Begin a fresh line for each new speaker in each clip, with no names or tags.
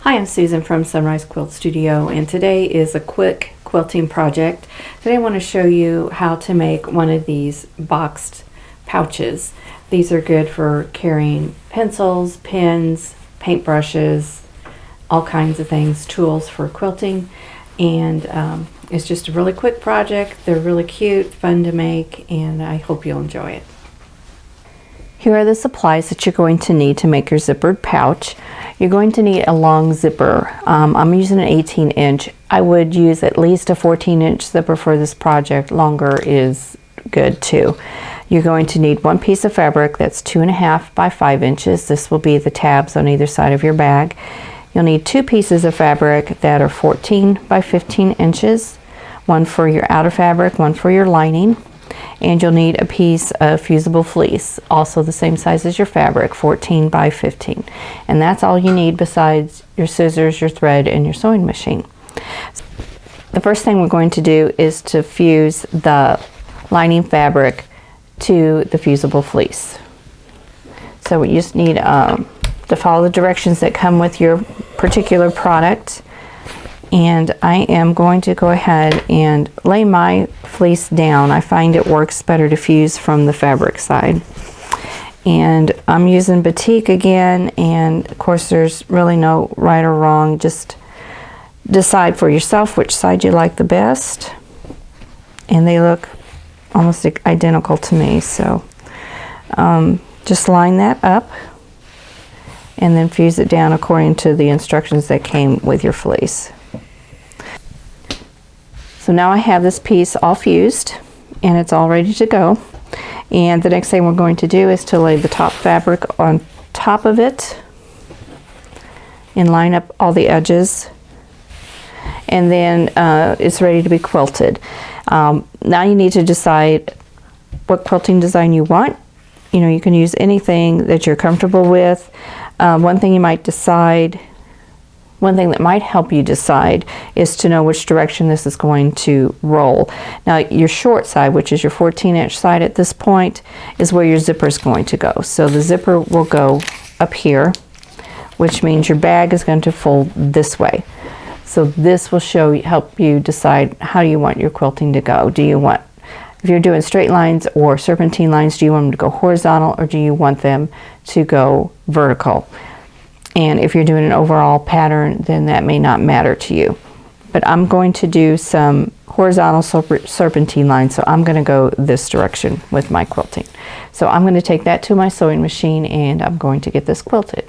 Hi, I'm Susan from Sunrise Quilt Studio, and today is a quick quilting project. Today I want to show you how to make one of these boxed pouches. These are good for carrying pencils, pens, paintbrushes, all kinds of things, tools for quilting, and it's just a really quick project. They're really cute, fun to make, and I hope you'll enjoy it. Here are the supplies that you're going to need to make your zippered pouch. You're going to need a long zipper. I'm using an 18-inch. I would use at least a 14-inch zipper for this project. Longer is good too. You're going to need one piece of fabric that's 2.5 by 5 inches. This will be the tabs on either side of your bag. You'll need 2 pieces of fabric that are 14 by 15 inches. One for your outer fabric, one for your lining. And you'll need a piece of fusible fleece, also the same size as your fabric, 14 by 15. And that's all you need besides your scissors, your thread, and your sewing machine. The first thing we're going to do is to fuse the lining fabric to the fusible fleece. So we just need to follow the directions that come with your particular product. And I am going to go ahead and lay my fleece down. I find it works better to fuse from the fabric side. And I'm using batik again, and of course there's really no right or wrong. Just decide for yourself which side you like the best. And they look almost identical to me, so just line that up and then fuse it down according to the instructions that came with your fleece. So now I have this piece all fused and it's all ready to go. And the next thing we're going to do is to lay the top fabric on top of it and line up all the edges. And then it's ready to be quilted. Now you need to decide what quilting design you want. You know, you can use anything that you're comfortable with. One thing that might help you decide is to know which direction this is going to roll. Now your short side, which is your 14-inch side at this point, is where your zipper is going to go. So the zipper will go up here, which means your bag is going to fold this way. So this will help you decide how you want your quilting to go. If you're doing straight lines or serpentine lines, do you want them to go horizontal or do you want them to go vertical? And if you're doing an overall pattern, then that may not matter to you. But I'm going to do some horizontal serpentine lines, so I'm going to go this direction with my quilting. So I'm going to take that to my sewing machine and I'm going to get this quilted.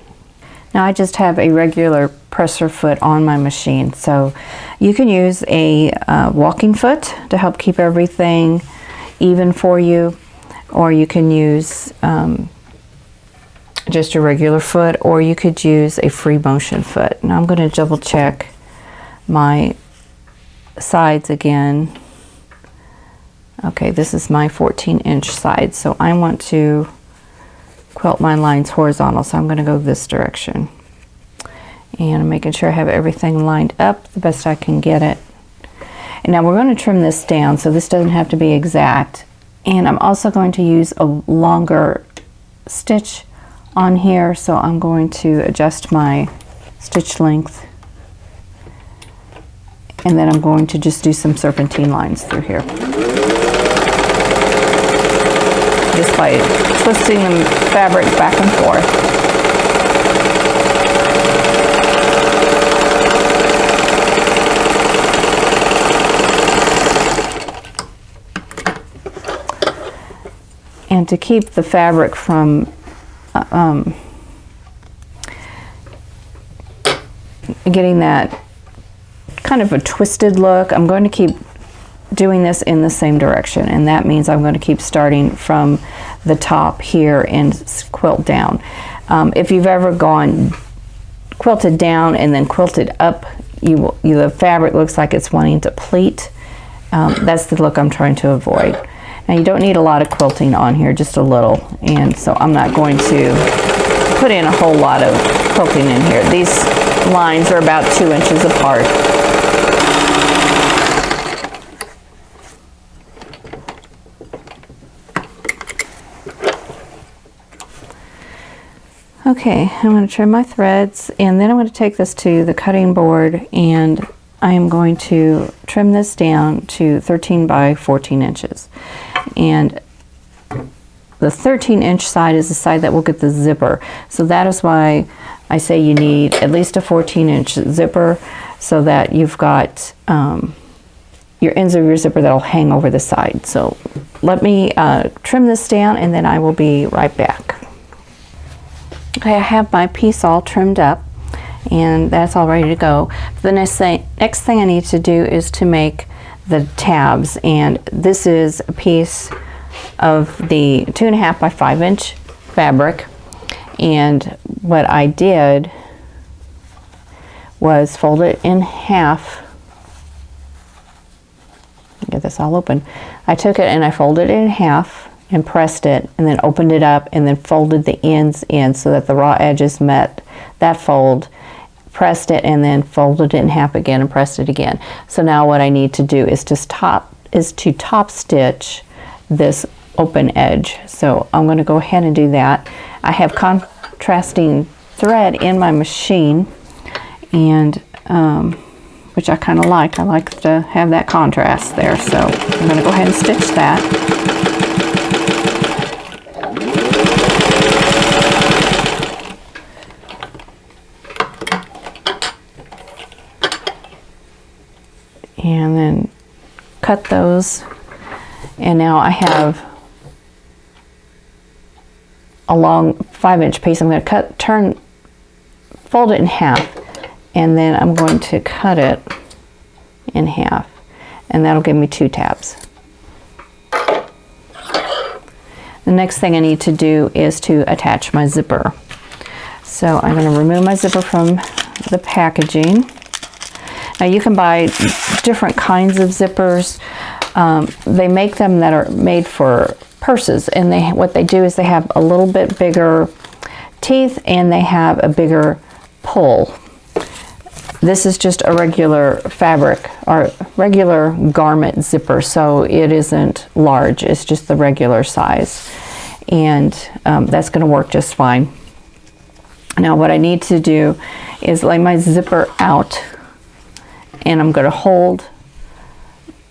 Now I just have a regular presser foot on my machine, so you can use a walking foot to help keep everything even for you, or you can use just a regular foot, or you could use a free motion foot. Now I'm going to double check my sides again. Okay, this is my 14-inch side, so I want to quilt my lines horizontal, so I'm going to go this direction. And I'm making sure I have everything lined up the best I can get it. And now we're going to trim this down, so this doesn't have to be exact. And I'm also going to use a longer stitch on here, so I'm going to adjust my stitch length, and then I'm going to just do some serpentine lines through here, just by twisting the fabric back and forth. And to keep the fabric from getting that kind of a twisted look, I'm going to keep doing this in the same direction, and that means I'm going to keep starting from the top here and quilt down. If you've ever gone quilted down and then quilted up, the fabric looks like it's wanting to pleat. That's the look I'm trying to avoid. Now you don't need a lot of quilting on here, just a little, and so I'm not going to put in a whole lot of quilting in here. These lines are about 2 inches apart. Okay, I'm going to trim my threads, and then I'm going to take this to the cutting board, and I am going to trim this down to 13 by 14 inches. And the 13-inch side is the side that will get the zipper. So that is why I say you need at least a 14-inch zipper, so that you've got your ends of your zipper that'll hang over the side. So let me trim this down, and then I will be right back. Okay, I have my piece all trimmed up, and that's all ready to go. The next thing I need to do is to make the tabs, and this is a piece of the 2.5 by 5 inch fabric, and what I did was fold it in half. Get this all open. I took it and I folded it in half and pressed it, and then opened it up, and then folded the ends in so that the raw edges met that fold, pressed it, and then folded it in half again and pressed it again. So now what I need to do is to top stitch this open edge. So I'm going to go ahead and do that. I have contrasting thread in my machine, and which I kind of like. I like to have that contrast there. So I'm going to go ahead and stitch that. And then cut those, and now I have a long 5-inch piece. I'm going to fold it in half, and then I'm going to cut it in half, and that'll give me 2 tabs. The next thing I need to do is to attach my zipper. So I'm going to remove my zipper from the packaging. Now you can buy different kinds of zippers. They make them that are made for purses, and what they do is they have a little bit bigger teeth, and they have a bigger pull. This is just a regular fabric or regular garment zipper, so it isn't large. It's just the regular size, and that's going to work just fine. Now what I need to do is lay my zipper out, and I'm going to hold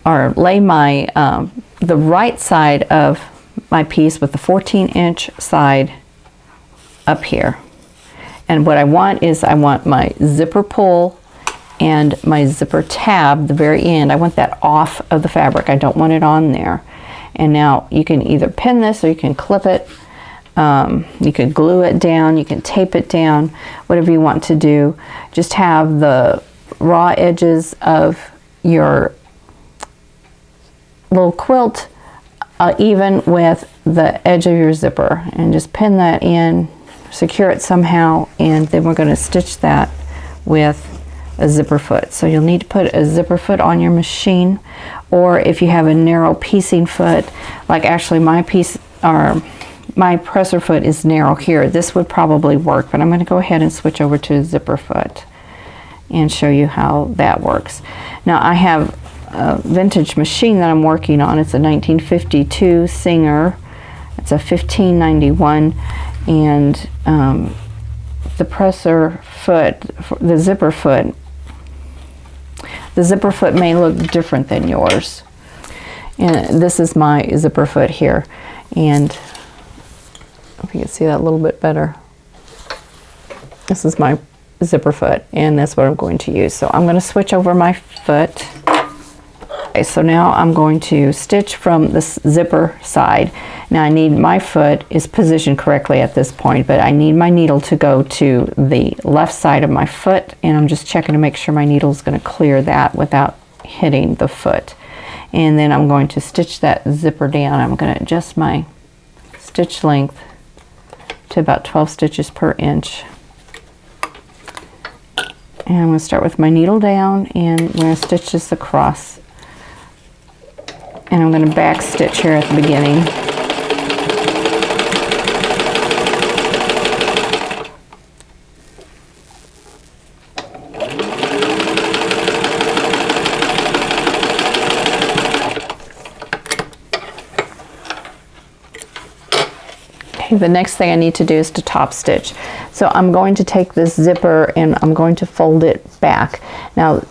or lay my the right side of my piece with the 14-inch side up here. And what I want is I want my zipper pull and my zipper tab, the very end, I want that off of the fabric. I don't want it on there. And now you can either pin this or you can clip it. You can glue it down, you can tape it down, whatever you want to do. Just have the raw edges of your little quilt even with the edge of your zipper, and just pin that in, secure it somehow, and then we're going to stitch that with a zipper foot. So you'll need to put a zipper foot on your machine, or if you have a narrow piecing foot, like actually my presser foot is narrow here, this would probably work, but I'm going to go ahead and switch over to a zipper foot and show you how that works. Now I have a vintage machine that I'm working on. It's a 1952 Singer. It's a 1591, and the presser foot, the zipper foot may look different than yours. And this is my zipper foot here, and if you can see that a little bit better, this is my zipper foot, and that's what I'm going to use. So I'm going to switch over my foot. Okay, so now I'm going to stitch from this zipper side. Now I need my foot is positioned correctly at this point, but I need my needle to go to the left side of my foot, and I'm just checking to make sure my needle is going to clear that without hitting the foot. And then I'm going to stitch that zipper down. I'm going to adjust my stitch length to about 12 stitches per inch. And I'm going to start with my needle down, and I'm going to stitch this across. And I'm going to back stitch here at the beginning. Okay, the next thing I need to do is to top stitch. So I'm going to take this zipper and I'm going to fold it back. Now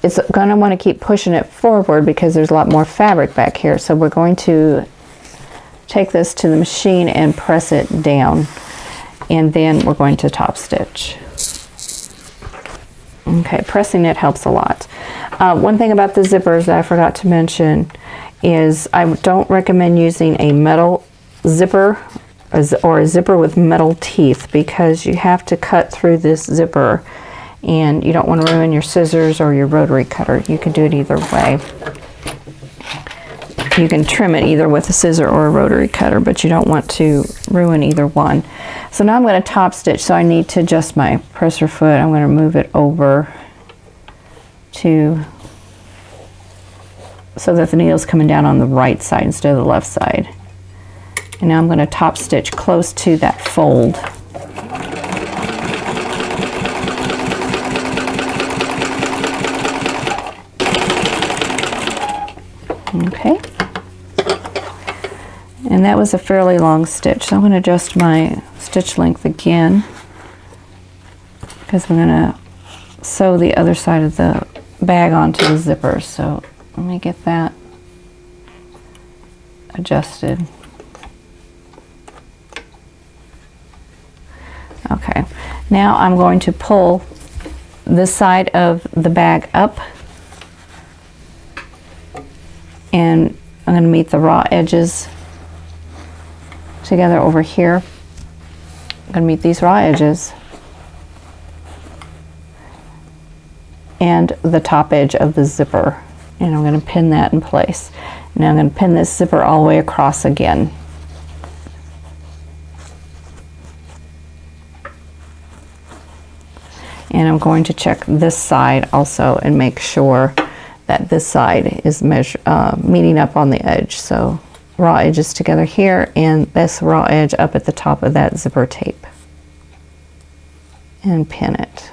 it's going to want to keep pushing it forward because there's a lot more fabric back here. So we're going to take this to the machine and press it down, and then we're going to top stitch. Okay, pressing it helps a lot. One thing about the zippers that I forgot to mention is I don't recommend using a metal zipper or a zipper with metal teeth, because you have to cut through this zipper and you don't want to ruin your scissors or your rotary cutter. You can do it either way. You can trim it either with a scissor or a rotary cutter, but you don't want to ruin either one. So now I'm going to top stitch, so I need to adjust my presser foot. I'm going to move it over to so that the needle's coming down on the right side instead of the left side. And now I'm going to top stitch close to that fold. Okay. And that was a fairly long stitch, so I'm going to adjust my stitch length again, because we're going to sew the other side of the bag onto the zipper. So let me get that adjusted. Okay, now I'm going to pull this side of the bag up, and I'm going to meet the raw edges together over here. I'm going to meet these raw edges and the top edge of the zipper, and I'm going to pin that in place. Now I'm going to pin this zipper all the way across again. And I'm going to check this side also and make sure that this side is meeting up on the edge. So raw edges together here, and this raw edge up at the top of that zipper tape, and pin it.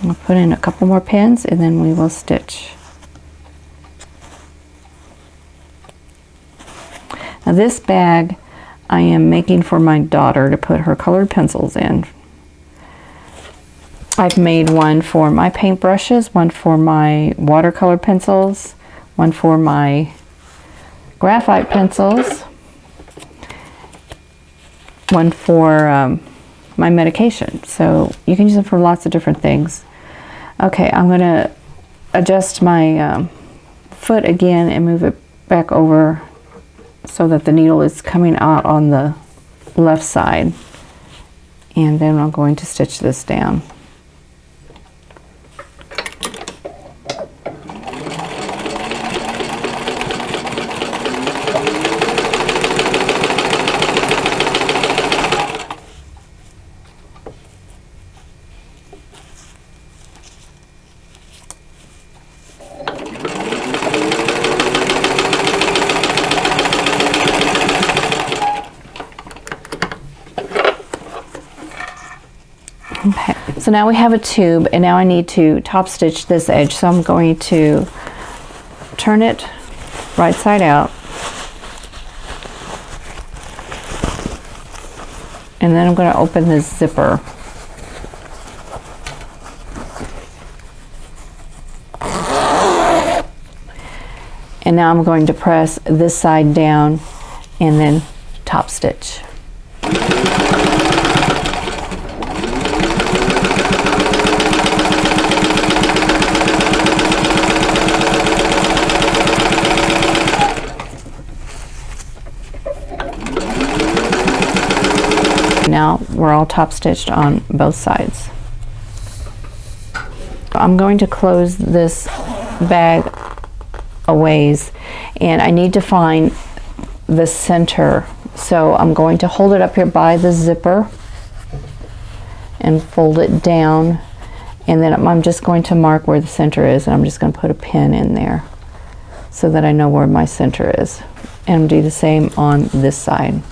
I'll put in a couple more pins and then we will stitch. Now this bag I am making for my daughter to put her colored pencils in. I've made one for my paintbrushes, one for my watercolor pencils, one for my graphite pencils, one for my medication. So you can use them for lots of different things. Okay, I'm going to adjust my foot again and move it back over so that the needle is coming out on the left side. And then I'm going to stitch this down. Okay, so now we have a tube, and now I need to top stitch this edge. So I'm going to turn it right side out, and then I'm going to open this zipper. And now I'm going to press this side down and then top stitch. Now we're all top stitched on both sides. I'm going to close this bag a ways, and I need to find the center. So I'm going to hold it up here by the zipper and fold it down, and then I'm just going to mark where the center is, and I'm just going to put a pin in there so that I know where my center is. And do the same on this side.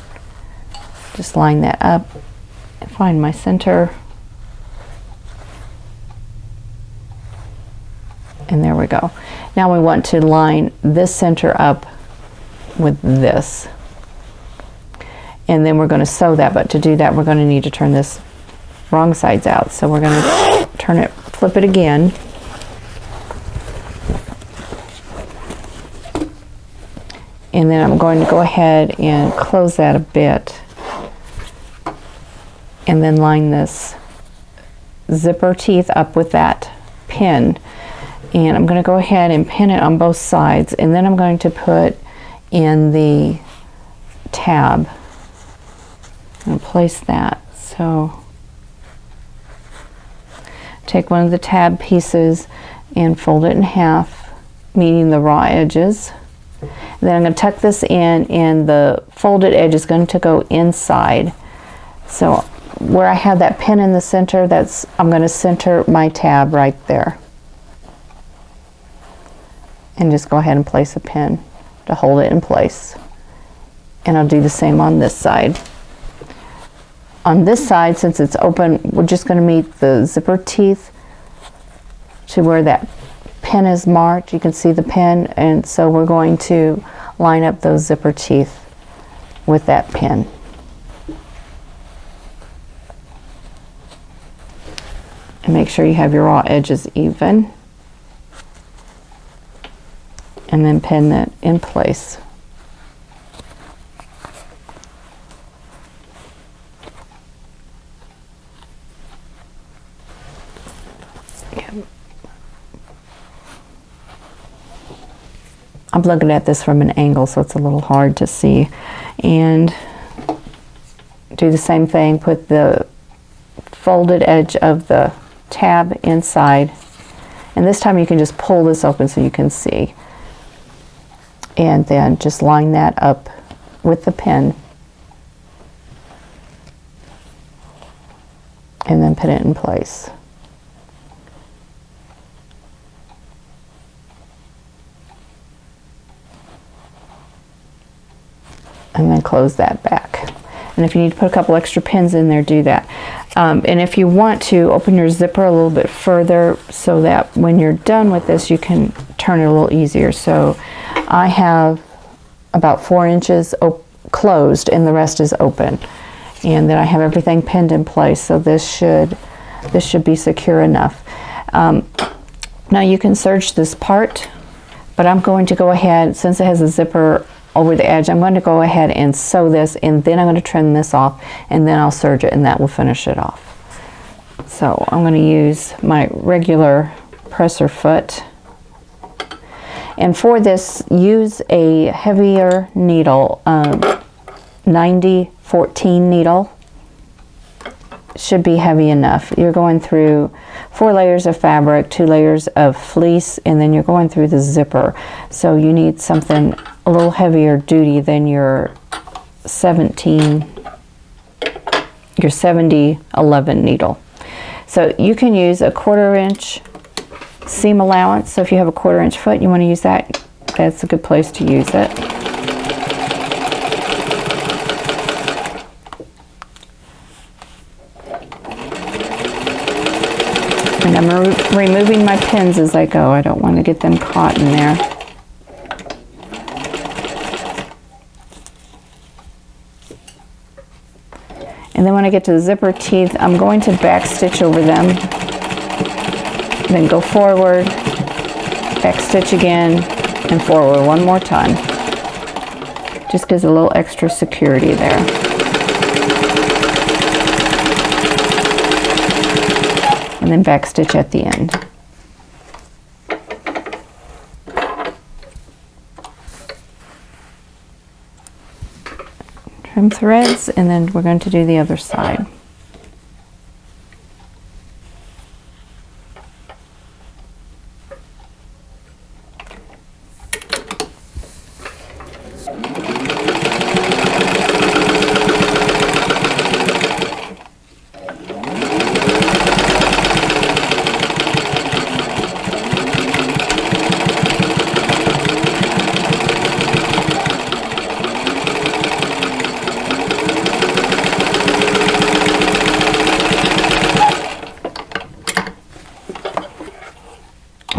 Just line that up and find my center, and there we go. Now we want to line this center up with this. and then we're going to sew that. But to do that, we're going to need to turn this wrong sides out. So we're going to turn it, flip it again. And then I'm going to go ahead and close that a bit. And then line this zipper teeth up with that pin. And I'm going to go ahead and pin it on both sides. And then I'm going to put in the tab. I'm going to place that. So take one of the tab pieces and fold it in half, meaning the raw edges. Then I'm going to tuck this in, and the folded edge is going to go inside. So where I have that pin in the center, I'm going to center my tab right there. And just go ahead and place a pin to hold it in place. And I'll do the same on this side. On this side, since it's open, we're just going to meet the zipper teeth to where that pin is marked. You can see the pin, and so we're going to line up those zipper teeth with that pin. And make sure you have your raw edges even. And then pin that in place. I'm looking at this from an angle, so it's a little hard to see. And do the same thing, put the folded edge of the tab inside. And this time you can just pull this open so you can see. And then just line that up with the pin. And then put it in place. And then close that back. And if you need to put a couple extra pins in there, do that. And if you want to, open your zipper a little bit further so that when you're done with this, you can turn it a little easier. So I have about 4 inches closed and the rest is open. And then I have everything pinned in place, so this should be secure enough. Now you can serge this part, but I'm going to go ahead, since it has a zipper over the edge, I'm going to go ahead and sew this, and then I'm going to trim this off, and then I'll serge it, and that will finish it off. So I'm going to use my regular presser foot. And for this, use a heavier needle, 90-14 needle. Should be heavy enough. You're going through 4 layers of fabric, 2 layers of fleece, and then you're going through the zipper. So you need something a little heavier duty than your 70-11 needle. So you can use a 1/4 inch seam allowance. So if you have a 1/4 inch foot, you want to use that. That's a good place to use it. And I'm removing my pins as I go. I don't want to get them caught in there. And then when I get to the zipper teeth, I'm going to back stitch over them. Then go forward, back stitch again, and forward one more time. Just gives a little extra security there. And then back stitch at the end. Trim threads, and then we're going to do the other side.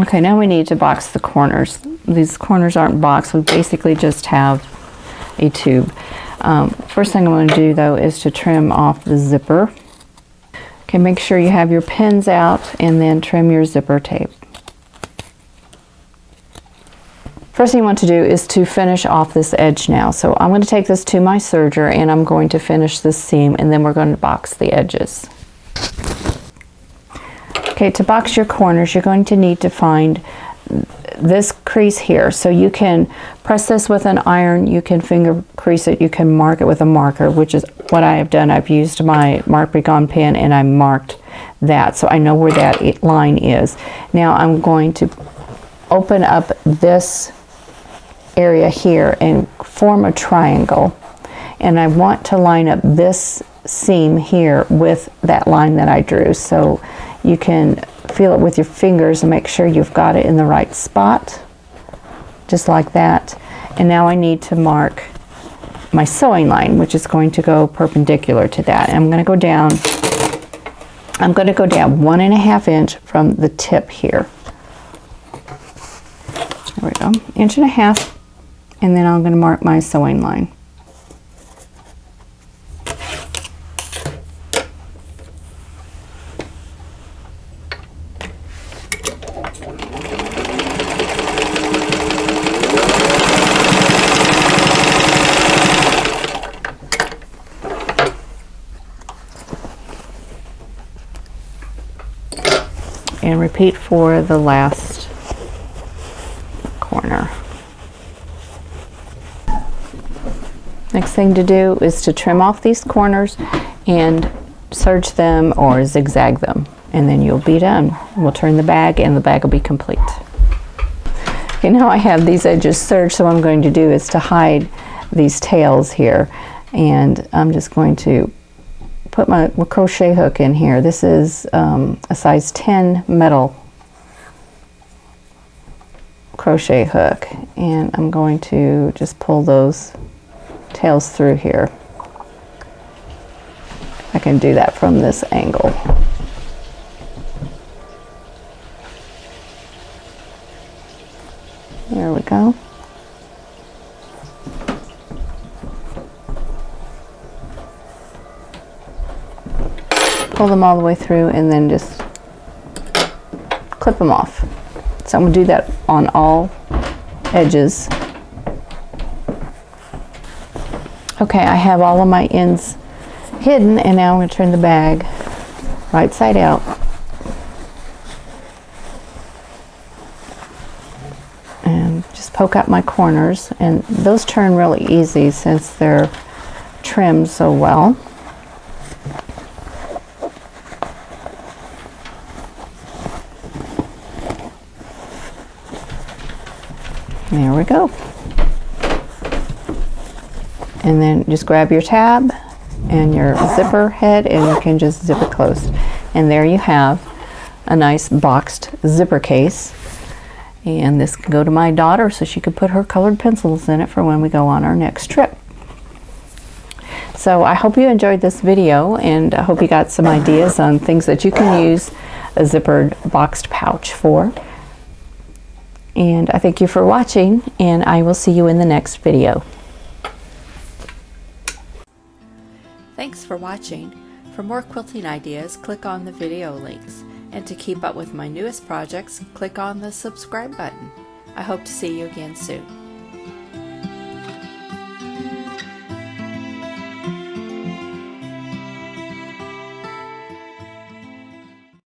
Okay, now we need to box the corners. These corners aren't boxed. We basically just have a tube. First thing I'm going to do though is to trim off the zipper. Okay, make sure you have your pins out and then trim your zipper tape. First thing you want to do is to finish off this edge now. So I'm going to take this to my serger and I'm going to finish this seam, and then we're going to box the edges. Okay, to box your corners, you're going to need to find this crease here. So you can press this with an iron, you can finger crease it, you can mark it with a marker, which is what I have done. I've used my Mark Be Gone pen and I marked that, so I know where that line is. Now I'm going to open up this area here and form a triangle, and I want to line up this seam here with that line that I drew. So you can feel it with your fingers and make sure you've got it in the right spot, just like that. And now I need to mark my sewing line, which is going to go perpendicular to that. And I'm going to go down 1.5 inches from the tip here. There we go, 1.5 inches. And then I'm going to mark my sewing line. And repeat for the last corner. Next thing to do is to trim off these corners and serge them or zigzag them, and then you'll be done. We'll turn the bag and the bag will be complete. Okay, now I have these edges serged, so what I'm going to do is to hide these tails here, and I'm just going to put my crochet hook in here. This is a size 10 metal crochet hook, and I'm going to just pull those tails through here. I can do that from this angle. There we go. Pull them all the way through and then just clip them off. So I'm going to do that on all edges. Okay, I have all of my ends hidden, and now I'm going to turn the bag right side out. And just poke out my corners, and those turn really easy since they're trimmed so well. There we go. And then just grab your tab and your zipper head, and you can just zip it closed. And there you have a nice boxed zipper case. And this can go to my daughter so she could put her colored pencils in it for when we go on our next trip. So I hope you enjoyed this video, and I hope you got some ideas on things that you can use a zippered boxed pouch for. And I thank you for watching, and I will see you in the next video. Thanks for watching. For more quilting ideas, click on the video links. And to keep up with my newest projects, click on the subscribe button. I hope to see you again soon.